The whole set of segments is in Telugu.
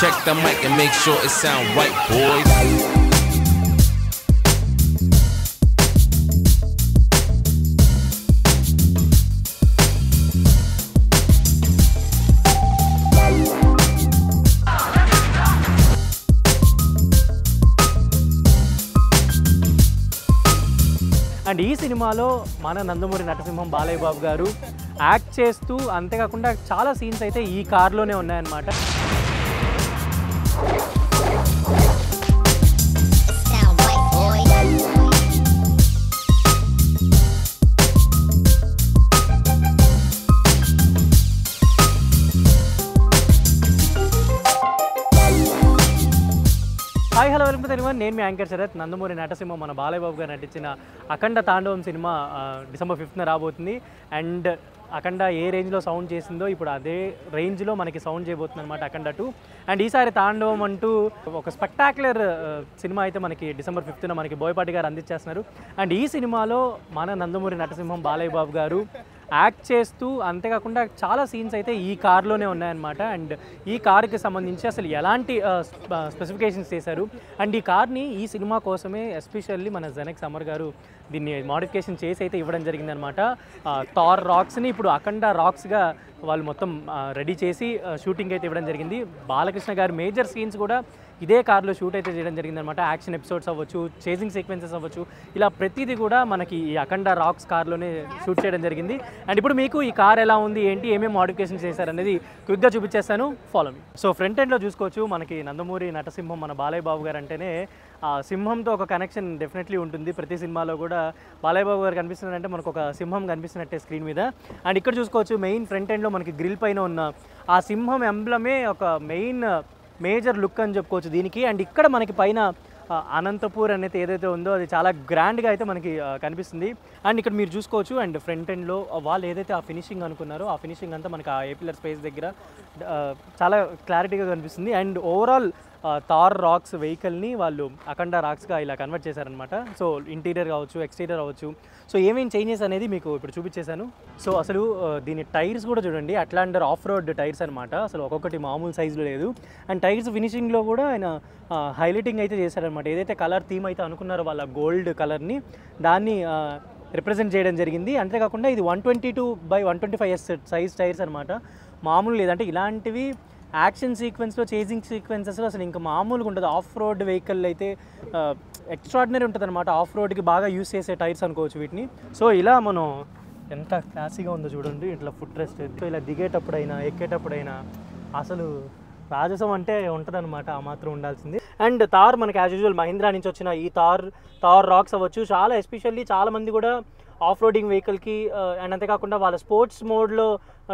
Check the mic and make sure it sound right, boys. And ఈ సినిమాలో మన నందమూరి నటసింహం బాలయ్య బాబు గారు యాక్ట్ చేస్తూ అంతేకాకుండా చాలా సీన్స్ అయితే ఈ కార్లోనే ఉన్నాయన్నమాట. Hi hello welcome to Telugu. నేను మీ యాంకర్ శరత్. నందమూరి నటసింహం మన బాలయ్య బాబు గారు నటించిన అఖండ తాండవం సినిమా డిసెంబర్ 5th రాబోతుంది. అండ్ అఖండ ఏ రేంజ్లో సౌండ్ చేసిందో ఇప్పుడు అదే రేంజ్లో మనకి సౌండ్ చేయబోతుంది అనమాట అఖండ 2. అండ్ ఈసారి తాండవం అంటూ ఒక స్పెక్టాక్యులర్ సినిమా అయితే మనకి డిసెంబర్ 5th మనకి బోయపాటి గారు అందించేస్తున్నారు. అండ్ ఈ సినిమాలో మన నందమూరి నటసింహం బాలయ్య బాబు గారు యాక్ట్ చేస్తూ అంతేకాకుండా చాలా సీన్స్ అయితే ఈ కార్లోనే ఉన్నాయన్నమాట. అండ్ ఈ కార్కి సంబంధించి అసలు ఎలాంటి స్పెసిఫికేషన్స్ చేశారు అండ్ ఈ కార్ని ఈ సినిమా కోసమే ఎస్పెషల్లీ మన జనక్ సమర్ గారు దీన్ని మోడిఫికేషన్ చేసి అయితే ఇవ్వడం జరిగిందనమాట. థార్ రాక్స్ని ఇప్పుడు అఖండ రాక్స్గా వాళ్ళు మొత్తం రెడీ చేసి షూటింగ్ అయితే ఇవ్వడం జరిగింది. బాలకృష్ణ గారు మేజర్ సీన్స్ కూడా ఇదే కార్లో షూట్ అయితే చేయడం జరిగిందనమాట. యాక్షన్ ఎపిసోడ్స్ అవ్వచ్చు, చేజింగ్ సీక్వెన్సెస్ అవ్వచ్చు, ఇలా ప్రతిదీ కూడా మనకి ఈ అఖండ రాక్స్ కార్లోనే షూట్ చేయడం జరిగింది. అండ్ ఇప్పుడు మీకు ఈ కార్ ఎలా ఉంది, ఏంటి, ఏమేమి మోడిఫికేషన్ చేశారనేది క్విక్గా చూపించేస్తాను. Follow me. సో ఫ్రంట్ ఎండ్లో చూసుకోవచ్చు మనకి నందమూరి నటసింహం మన బాలయ్య బాబు గారు అంటేనే సింహంతో ఒక కనెక్షన్ డెఫినెట్లీ ఉంటుంది. ప్రతి సినిమాలో కూడా బాలయ్య బాబు గారు కనిపిస్తున్నారంటే మనకు ఒక సింహం కనిపిస్తున్నట్టే స్క్రీన్ మీద. అండ్ ఇక్కడ చూసుకోవచ్చు మెయిన్ ఫ్రంట్ ఎండ్లో మనకి గ్రిల్ పైన ఉన్న ఆ సింహం ఎంబ్లమే ఒక మేజర్ లుక్ అని చెప్పుకోవచ్చు దీనికి. అండ్ ఇక్కడ మనకి పైన అనంతపూర్ అనేది ఏదైతే ఉందో అది చాలా గ్రాండ్గా అయితే మనకి కనిపిస్తుంది. అండ్ ఇక్కడ మీరు చూసుకోవచ్చు. అండ్ ఫ్రంట్ ఎండ్లో వాళ్ళు ఏదైతే ఆ ఫినిషింగ్ అనుకున్నారో ఆ ఫినిషింగ్ అంతా మనకి ఆ ఏపిల్లర్ స్పేస్ దగ్గర చాలా క్లారిటీగా కనిపిస్తుంది. అండ్ ఓవరాల్ థార్ రాక్స్ వెహికల్ని వాళ్ళు అఖండ రాక్స్గా ఇలా కన్వర్ట్ చేశారనమాట. సో ఇంటీరియర్ కావచ్చు, ఎక్స్టీరియర్ అవ్వచ్చు, సో ఏమేమి చేంజెస్ అనేది మీకు ఇప్పుడు చూపించేశాను. సో అసలు దీని టైర్స్ కూడా చూడండి, అట్లాండర్ ఆఫ్ రోడ్ టైర్స్ అనమాట. అసలు ఒక్కొక్కటి మామూలు సైజులో లేదు. అండ్ టైర్స్ ఫినిషింగ్లో కూడా ఆయన హైలైటింగ్ అయితే చేశారనమాట. ఏదైతే కలర్ థీమ్ అయితే అనుకున్నారో వాళ్ళ గోల్డ్ కలర్ని దాన్ని రిప్రజెంట్ చేయడం జరిగింది. అంతేకాకుండా ఇది 122/125 సైజ్ టైర్స్ అనమాట. మామూలు లేదంటే ఇలాంటివి యాక్షన్ సీక్వెన్స్లో, చేజింగ్ సీక్వెన్సెస్లో అసలు ఇంకా మామూలుగా ఉంటుంది. ఆఫ్ రోడ్ వెహికల్ అయితే ఎక్స్ట్రాడినరీ ఉంటుంది అనమాట. ఆఫ్ రోడ్కి బాగా యూస్ చేసే టైర్స్ అనుకోవచ్చు వీటిని. సో ఇలా మనం ఎంత క్లాసీగా ఉందో చూడండి. ఇట్లా ఫుట్ రెస్ట్ ఇలా దిగేటప్పుడైనా ఎక్కేటప్పుడైనా అసలు రాజసం అంటే ఉంటుంది అనమాట. ఆ మాత్రం ఉండాల్సింది. అండ్ థార్ మనకి యాజ్ యూజువల్ మహీంద్రా నుంచి వచ్చిన ఈ థార్ రాక్స్ అవ్వచ్చు, చాలా ఎస్పెషల్లీ చాలామంది కూడా ఆఫ్ రోడింగ్ వెహికల్కి అండ్ అంతేకాకుండా వాళ్ళ స్పోర్ట్స్ మోడ్లో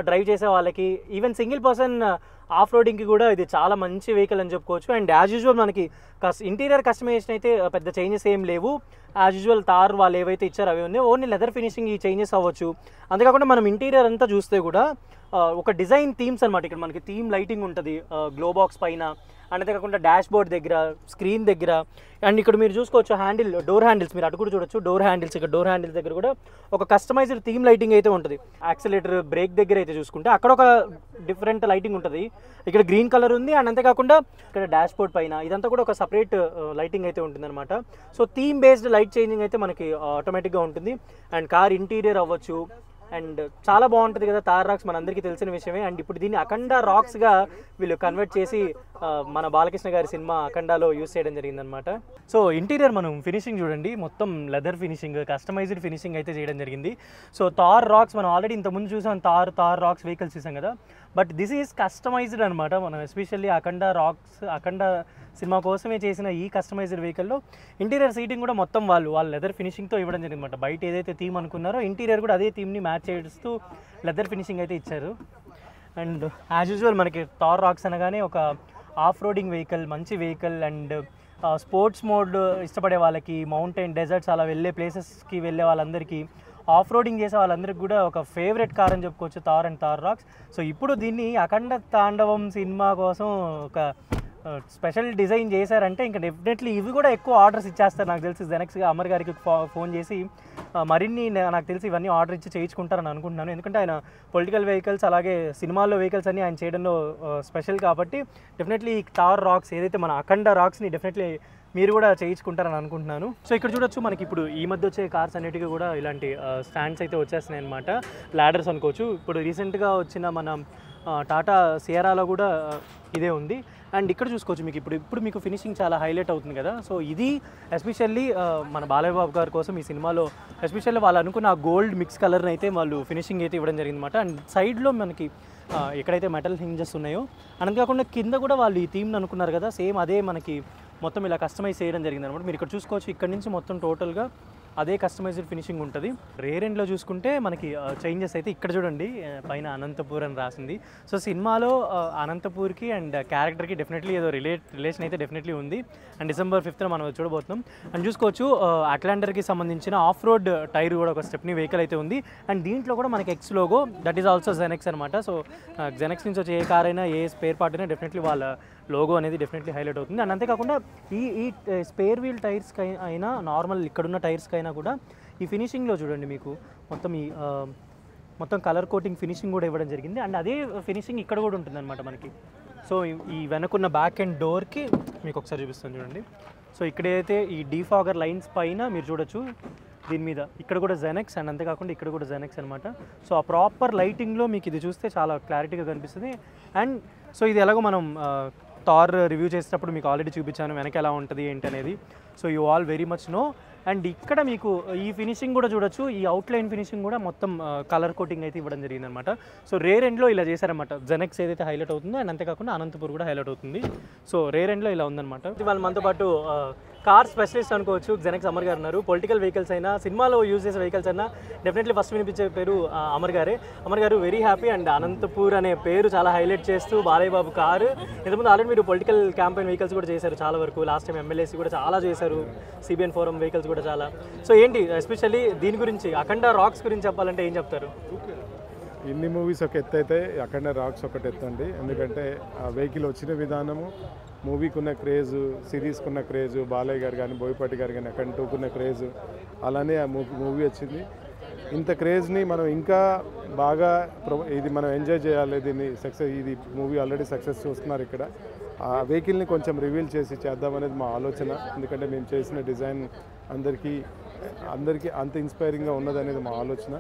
డ్రైవ్ చేసే వాళ్ళకి, ఈవెన్ సింగిల్ పర్సన్ ఆఫ్ రోడింగ్కి కూడా ఇది చాలా మంచి వెహికల్ అని చెప్పుకోవచ్చు. అండ్ యాజ్ యూజువల్ మనకి ఇంటీరియర్ కస్టమైజేషన్ అయితే పెద్ద చేంజెస్ ఏం లేవు. యాజ్ యూజువల్ థార్ వాళ్ళు ఏవైతే ఇచ్చారో అవి ఉన్నాయి. ఓన్లీ లెదర్ ఫినిషింగ్ ఈ చేంజెస్ అవ్వచ్చు. అంతేకాకుండా మనం ఇంటీరియర్ అంతా చూస్తే కూడా ఒక డిజైన్ థీమ్స్ అనమాట. ఇక్కడ మనకి థీమ్ లైటింగ్ ఉంటుంది గ్లో బాక్స్ పైన, అండ్ అంతేకాకుండా డాష్ బోర్డ్ దగ్గర, స్క్రీన్ దగ్గర. అండ్ ఇక్కడ మీరు చూసుకోవచ్చు డోర్ హ్యాండిల్స్, మీరు అటు కూడా చూడొచ్చు డోర్ హ్యాండిల్స్. ఇక్కడ డోర్ హ్యాండిల్స్ దగ్గర కూడా ఒక కస్టమైజ్డ్ థీమ్ లైటింగ్ అయితే ఉంటుంది. యాక్సిలేటర్, బ్రేక్ దగ్గర అయితే చూసుకుంటే అక్కడ ఒక డిఫరెంట్ లైటింగ్ ఉంటుంది. ఇక్కడ గ్రీన్ కలర్ ఉంది. అండ్ అంతేకాకుండా ఇక్కడ డాష్ బోర్డ్ పైన ఇదంతా కూడా ఒక సపరేట్ లైటింగ్ అయితే ఉంటుంది అనమాట. So theme based light changing అయితే మనకి ఆటోమేటిక్గా ఉంటుంది. అండ్ కార్ ఇంటీరియర్ అవ్వచ్చు అండ్ చాలా బాగుంటుంది కదా. థార్ రాక్స్ మనందరికీ తెలిసిన విషయమే. అండ్ ఇప్పుడు దీన్ని అఖండ రాక్స్గా వీళ్ళు కన్వర్ట్ చేసి మన బాలకృష్ణ గారి సినిమా అఖండాలో యూస్ చేయడం జరిగిందనమాట. సో ఇంటీరియర్ మనం ఫినిషింగ్ చూడండి, మొత్తం లెదర్ ఫినిషింగ్, కస్టమైజ్డ్ ఫినిషింగ్ అయితే చేయడం జరిగింది. సో థార్ రాక్స్ మనం ఆల్రెడీ ఇంతకుముందు చూసాం, థార్ రాక్స్ వెహికల్స్ చూసాం కదా. బట్ దిస్ ఈజ్ కస్టమైజ్డ్ అనమాట. మనం ఎస్పెషల్లీ అఖండ సినిమా కోసమే చేసిన ఈ కస్టమైజ్డ్ వెహికల్లో ఇంటీరియర్ సీటింగ్ కూడా మొత్తం వాళ్ళు లెదర్ ఫినిషింగ్తో ఇవ్వడం జరిగింది అనమాట. బయట ఏదైతే థీమ్ అనుకున్నారో ఇంటీరియర్ కూడా అదే థీమ్ని మ్యాచ్ చేస్తూ లెదర్ ఫినిషింగ్ అయితే ఇచ్చారు. అండ్ యాజ్ యూజువల్ మనకి థార్ రాక్స్ అనగానే ఒక ఆఫ్ రోడింగ్ వెహికల్, మంచి వెహికల్. అండ్ స్పోర్ట్స్ మోడ్ ఇష్టపడే వాళ్ళకి, మౌంటైన్, డెజర్ట్స్ అలా వెళ్ళే ప్లేసెస్కి వెళ్ళే వాళ్ళందరికీ, ఆఫ్ రోడింగ్ చేసే వాళ్ళందరికీ కూడా ఒక ఫేవరెట్ కార్ అని చెప్పుకోవచ్చు థార్ రాక్స్. సో ఇప్పుడు దీన్ని అఖండ తాండవం సినిమా కోసం ఒక స్పెషల్ డిజైన్ చేశారంటే ఇంకా డెఫినెట్లీ ఇవి కూడా ఎక్కువ ఆర్డర్స్ ఇచ్చేస్తారు నాకు తెలిసి జెనెక్స్గా అమర్ గారికి ఫోన్ చేసి మరిన్ని నాకు తెలిసి ఇవన్నీ ఆర్డర్ ఇచ్చి చేయించుకుంటారని అనుకుంటున్నాను. ఎందుకంటే ఆయన పొలిటికల్ వెహికల్స్ అలాగే సినిమాల్లో వెహికల్స్ అన్ని ఆయన చేయడంలో స్పెషల్ కాబట్టి డెఫినెట్లీ ఈ థార్ రాక్స్ ఏదైతే మన అఖండ రాక్స్ని డెఫినెట్లీ మీరు కూడా చేయించుకుంటారని అనుకుంటున్నాను. సో ఇక్కడ చూడొచ్చు మనకి ఇప్పుడు ఈ మధ్య వచ్చే కార్స్ అన్నిటికీ కూడా ఇలాంటి స్టాండ్స్ అయితే వచ్చేస్తున్నాయి అనమాట, లాడర్స్ అనుకోవచ్చు. ఇప్పుడు రీసెంట్గా వచ్చిన మన టాటా సియరాలో కూడా ఇదే ఉంది. అండ్ ఇక్కడ చూసుకోవచ్చు మీకు ఇప్పుడు మీకు ఫినిషింగ్ చాలా హైలైట్ అవుతుంది కదా. సో ఇది ఎస్పెషల్లీ మన బాలయ్య బాబు గారి కోసం ఈ సినిమాలో ఎస్పెషల్లీ వాళ్ళు అనుకున్న ఆ గోల్డ్ మిక్స్ కలర్ని అయితే వాళ్ళు ఫినిషింగ్ అయితే ఇవ్వడం జరిగింది అనమాట. అండ్ సైడ్లో మనకి ఎక్కడైతే మెటల్ హింజెస్ ఉన్నాయో అంతేకాకుండా కింద కూడా వాళ్ళు ఈ థీమ్ని అనుకున్నారు కదా, సేమ్ అదే మనకి మొత్తం ఇలా కస్టమైజ్ చేయడం జరిగింది అనమాట. మీరు ఇక్కడ చూసుకోవచ్చు, ఇక్కడ నుంచి మొత్తం టోటల్గా అదే కస్టమైజ్డ్ ఫినిషింగ్ ఉంటుంది. రేర్ ఎండ్లో చూసుకుంటే మనకి చేంజెస్ అయితే ఇక్కడ చూడండి పైన అనంతపూర్ అని రాసింది. సో సినిమాలో అనంతపూర్కి అండ్ క్యారెక్టర్కి డెఫినెట్లీ ఏదో రిలేషన్ అయితే డెఫినెట్లీ ఉంది. అండ్ December 5th మనం చూడబోతున్నాం. అండ్ చూసుకోవచ్చు అట్లాండర్కి సంబంధించిన ఆఫ్ రోడ్ టైర్ కూడా ఒక స్టెప్ని వెహికల్ అయితే ఉంది. అండ్ దీంట్లో కూడా మనకి X logo, that is also Genex అనమాట. సో జెనెక్స్ నుంచి వచ్చే ఏ కార్ అయినా ఏ స్పేర్ పార్ట్ అయినా డెఫినెట్లీ వాళ్ళ లోగో అనేది డెఫినెట్లీ హైలైట్ అవుతుంది. అండ్ అంతేకాకుండా ఈ స్పేర్ వీల్ టైర్స్కి అయినా నార్మల్ ఇక్కడున్న టైర్స్కి అయినా కూడా ఈ ఫినిషింగ్లో చూడండి మీకు మొత్తం కలర్ కోటింగ్ ఫినిషింగ్ కూడా ఇవ్వడం జరిగింది. అండ్ అదే ఫినిషింగ్ ఇక్కడ కూడా ఉంటుంది అనమాట మనకి. సో ఈ వెనకున్న బ్యాక్ అండ్ డోర్కి మీకు ఒకసారి చూపిస్తాను చూడండి. సో ఇక్కడైతే ఈ డీఫాగర్ లైన్స్ పైన మీరు చూడొచ్చు, దీని మీద ఇక్కడ కూడా జెనెక్స్ అండ్ అంతేకాకుండా ఇక్కడ కూడా జెనెక్స్ అనమాట. సో ఆ ప్రాపర్ లైటింగ్లో మీకు ఇది చూస్తే చాలా క్లారిటీగా కనిపిస్తుంది. అండ్ సో ఇది ఎలాగో మనం థార్ రివ్యూ చేసేటప్పుడు మీకు ఆల్రెడీ చూపించాను వెనక ఎలా ఉంటుంది ఏంటి అనేది. So you all very much know. And ఇక్కడ మీకు ఈ ఫినిషింగ్ కూడా చూడొచ్చు, ఈ అవుట్లైన్ ఫినిషింగ్ కూడా మొత్తం కలర్ కోటింగ్ అయితే ఇవ్వడం జరిగింది అనమాట. సో రేర్ ఎండ్లో ఇలా చేశారనమాట. జెనెక్స్ ఏదైతే హైలైట్ అవుతుందో అండ్ అంతేకాకుండా అనంతపూర్ కూడా హైలైట్ అవుతుంది. సో రేర్ ఎండ్లో ఇలా ఉందన్నమాట. ఇవాళ మనతో పాటు కార్ స్పెషలిస్ట్ అనుకోవచ్చు జెనెక్స్ అమర్ గారు ఉన్నారు. పొలిటికల్ వెహికల్స్ అయినా సినిమాలో యూజ్ చేసే వెహికల్స్ అయినా డెఫినెట్లీ ఫస్ట్ వినిపించే పేరు అమర్ గారే. అమర్ గారు వెరీ హ్యాపీ. అండ్ అనంతపూర్ అనే పేరు చాలా హైలైట్ చేస్తూ బాలయ్య బాబు కారు ఇంతకుముందు ఆల్రెడీ మీరు పొలిటికల్ క్యాంపెయిన్ వెహికల్స్ కూడా చేశారు చాలా వరకు. లాస్ట్ టైం ఎమ్మెల్యేసీ కూడా చాలా చేశారు, సిబిఎన్ ఫోరం వెహికల్స్ కూడా చాలా. సో ఏంటి ఎస్పెషల్లీ దీని గురించి అఖండ రాక్స్ గురించి చెప్పాలంటే ఏం చెప్తారు? ఇన్ని మూవీస్ ఒక ఎత్తు అయితే అఖండ రాక్స్ ఒకటి ఎత్తండి. ఎందుకంటే ఆ వెహికల్ వచ్చిన విధానము, మూవీకి ఉన్న క్రేజు, సిరీస్కి ఉన్న క్రేజు, బాలయ్య గారు కానీ బోయపాటి గారు కానీ అఖండ 2కు ఉన్న క్రేజు, అలానే ఆ మూవీ వచ్చింది. ఇంత క్రేజ్ని మనం ఇంకా బాగా ఇది మనం ఎంజాయ్ చేయాలి. దీన్ని ఇది మూవీ ఆల్రెడీ సక్సెస్ చూస్తున్నారు ఇక్కడ. ఆ వెహికల్ని కొంచెం రివీల్ చేసి చేద్దామనేది మా ఆలోచన. ఎందుకంటే మేము చేసిన డిజైన్ అందరికీ అంత ఇన్స్పైరింగ్గా ఉన్నదనేది మా ఆలోచన.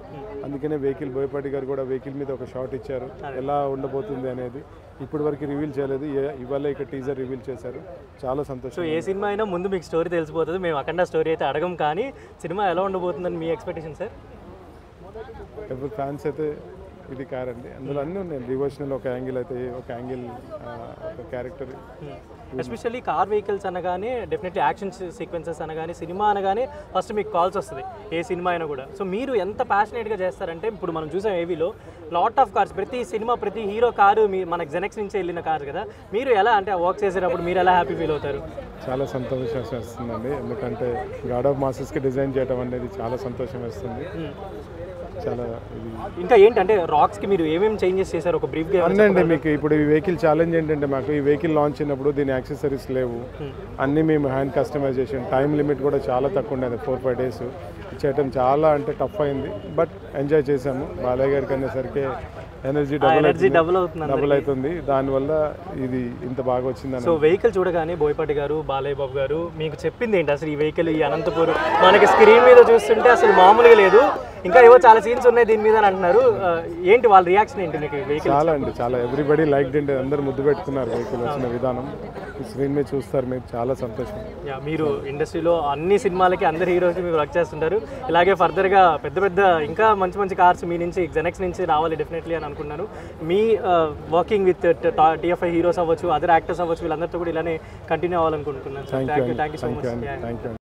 అందుకనే వెహికల్ బోయపాటి గారు కూడా వెహికల్ మీద ఒక షాట్ ఇచ్చారు ఎలా ఉండబోతుంది అనేది. ఇప్పటి వరకు రివీల్ చేయలేదు, ఇవాళ ఇక్కడ టీజర్ రివీల్ చేశారు. చాలా సంతోషం. సో ఏ సినిమా అయినా ముందు మీకు స్టోరీ తెలిసిపోతుంది. మేము అఖండ స్టోరీ అయితే అడగం, కానీ సినిమా ఎలా ఉండబోతుందని మీ ఎక్స్పెక్టేషన్ సార్? ఎవరు ఫ్యాన్స్ అయితే ఇది కార్ అండి, అందులో అన్నీ ఉన్నాయి. డివోషనల్ ఒక యాంగిల్ అయితే ఒక యాంగిల్, ఒక క్యారెక్టర్. ఎస్పెషల్లీ కార్ వెహికల్స్ అనగానే డెఫినెట్లీ యాక్షన్ సీక్వెన్సెస్ అనగానే సినిమా అనగానే ఫస్ట్ మీకు కాల్స్ వస్తుంది ఏ సినిమా అయినా కూడా. సో మీరు ఎంత ప్యాషనేట్గా చేస్తారంటే ఇప్పుడు మనం చూసాం ఏవీలో లాట్ ఆఫ్ కార్స్, ప్రతి సినిమా ప్రతి హీరో కారు మనకు జెనెక్స్ నుంచి వెళ్ళిన కారు కదా. మీరు ఎలా అంటే వర్క్ చేసేటప్పుడు మీరు ఎలా హ్యాపీ ఫీల్ అవుతారు? చాలా సంతోషం వేస్తుందండి. ఎందుకంటే గాడ్ ఆఫ్ మాసెస్కి డిజైన్ చేయడం అనేది చాలా సంతోషం వేస్తుంది. చాలా ఇంకా ఏంటంటే రాక్స్కి మీరు ఏమేమి చేంజెస్ చేశారు ఒక బ్రీఫ్గా? అవునండి, మీకు ఇప్పుడు ఈ వెహికల్ ఛాలెంజ్ ఏంటంటే మాకు ఈ వెహికల్ లాంచ్ అయినప్పుడు దీని యాక్సెసరీస్ లేవు, అన్నీ మేము హ్యాండ్ కస్టమైజేషన్. టైం లిమిట్ కూడా చాలా తక్కువ ఉండేది, 4-5 days చేయటం చాలా అంటే టఫ్ అయింది. బట్ ఎంజాయ్ చేసాము. బాలయ్య గారికి అనేసరికి ఎనర్జీ డబుల్ అవుతుంది. దానివల్ల ఇది ఇంత బాగా వచ్చింది. సో వెహికల్ చూడగానే బోయపాటి గారు బాలయ్య బాబు గారు మీకు చెప్పింది ఏంటి అసలు? ఈ వెహికల్ ఈ అనంతపూర్ మనకి స్క్రీన్ మీద చూస్తుంటే అసలు మామూలుగా లేదు, ఇంకా ఏవో చాలా సీన్స్ ఉన్నాయి దీని మీద అని అంటున్నారు. ఏంటి వాళ్ళ రియాక్షన్ ఏంటి మీకు వెహికల్? చాలా అండి, చాలా ఎవ్రీబడి లైక్ ఏంటి, అందరు ముద్దు పెట్టుకున్నారు వెహికల్ వచ్చిన విధానం. స్క్రీన్ మీద చూస్తారు మీరు, చాలా సంతోషం. మీరు ఇండస్ట్రీలో అన్ని సినిమాలకి అందరు హీరోస్కి మీరు వర్క్ చేస్తుంటారు. ఇలాగే ఫర్దర్గా పెద్ద పెద్ద ఇంకా మంచి మంచి కార్స్ మీ నుంచి జెనెక్స్ నుంచి రావాలి డెఫినెట్లీ అని అనుకున్నాను. మీ వర్కింగ్ విత్ TFI హీరోస్ అవ్వచ్చు, అదర్ యాక్టర్స్ అవ్వచ్చు, వీళ్ళందరితో కూడా ఇలానే కంటిన్యూ అవ్వాలనుకుంటున్నాను. Thank you so much.